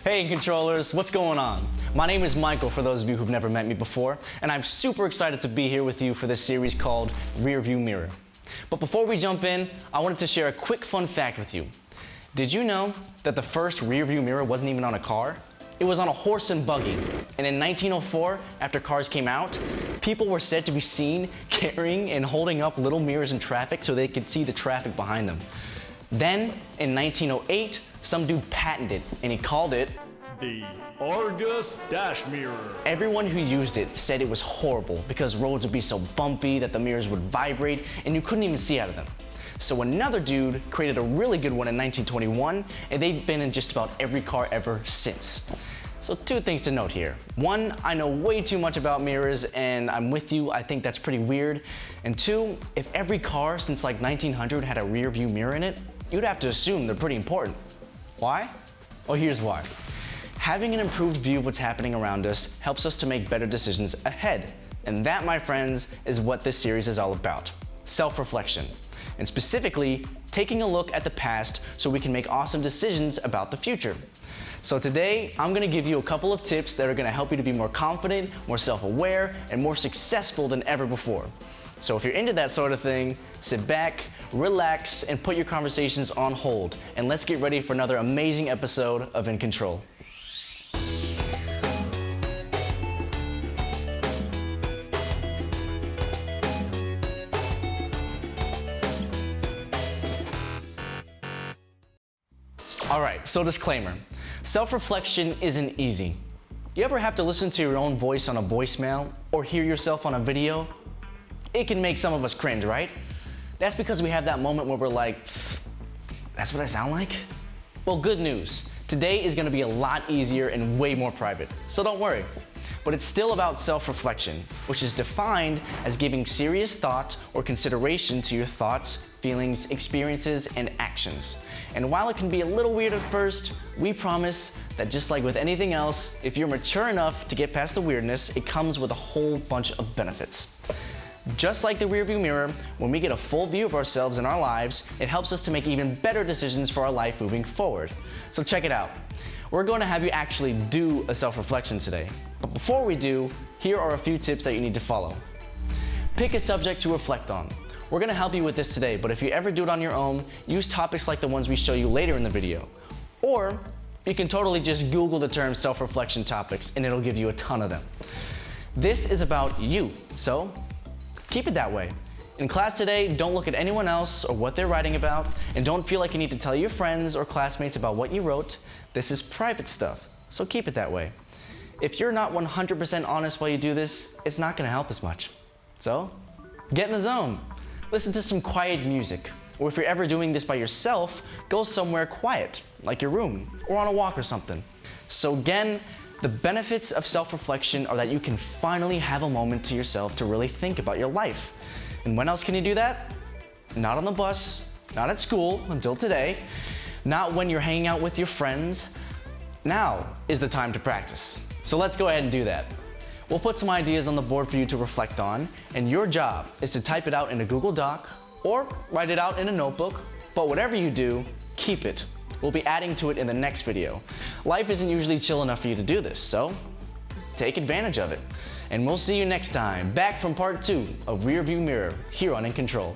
Hey controllers, what's going on? My name is Michael for those of you who've never met me before, and I'm super excited to be here with you for this series called Rearview Mirror. But before we jump in, I wanted to share a quick fun fact with you. Did you know that the first rearview mirror wasn't even on a car? It was on a horse and buggy. And in 1904, after cars came out, people were said to be seen carrying and holding up little mirrors in traffic so they could see the traffic behind them. Then, in 1908, some dude patented it, and he called it the Argus Dash Mirror. Everyone who used it said it was horrible because roads would be so bumpy that the mirrors would vibrate and you couldn't even see out of them. So another dude created a really good one in 1921, and they've been in just about every car ever since. So two things to note here. One, I know way too much about mirrors and I'm with you, I think that's pretty weird. And two, if every car since like 1900 had a rear view mirror in it, you'd have to assume they're pretty important. Why? Well, here's why. Having an improved view of what's happening around us helps us to make better decisions ahead. And that, my friends, is what this series is all about. Self-reflection. And specifically, taking a look at the past so we can make awesome decisions about the future. So today, I'm gonna give you a couple of tips that are gonna help you to be more confident, more self-aware, and more successful than ever before. So if you're into that sort of thing, sit back, relax, and put your conversations on hold. And let's get ready for another amazing episode of In Control. All right, so disclaimer. Self-reflection isn't easy. You ever have to listen to your own voice on a voicemail or hear yourself on a video? It can make some of us cringe, right? That's because we have that moment where we're like, that's what I sound like? Well, good news. Today is gonna be a lot easier and way more private, so don't worry. But it's still about self-reflection, which is defined as giving serious thought or consideration to your thoughts, feelings, experiences, and actions. And while it can be a little weird at first, we promise that just like with anything else, if you're mature enough to get past the weirdness, it comes with a whole bunch of benefits. Just like the rearview mirror, when we get a full view of ourselves and our lives, it helps us to make even better decisions for our life moving forward. So check it out. We're going to have you actually do a self-reflection today. But before we do, here are a few tips that you need to follow. Pick a subject to reflect on. We're going to help you with this today, but if you ever do it on your own, use topics like the ones we show you later in the video. Or you can totally just Google the term self-reflection topics and it'll give you a ton of them. This is about you, so keep it that way. In class today, don't look at anyone else or what they're writing about, and don't feel like you need to tell your friends or classmates about what you wrote. This is private stuff, so keep it that way. If you're not 100% honest while you do this, it's not going to help as much. So, get in the zone. Listen to some quiet music. Or if you're ever doing this by yourself, go somewhere quiet, like your room, or on a walk or something. So again, the benefits of self-reflection are that you can finally have a moment to yourself to really think about your life. And when else can you do that? Not on the bus, not at school until today, not when you're hanging out with your friends. Now is the time to practice. So let's go ahead and do that. We'll put some ideas on the board for you to reflect on, and your job is to type it out in a Google Doc or write it out in a notebook, but whatever you do, keep it. We'll be adding to it in the next video. Life isn't usually chill enough for you to do this, so take advantage of it. And we'll see you next time, back from part 2 of Rearview Mirror, here on In Control.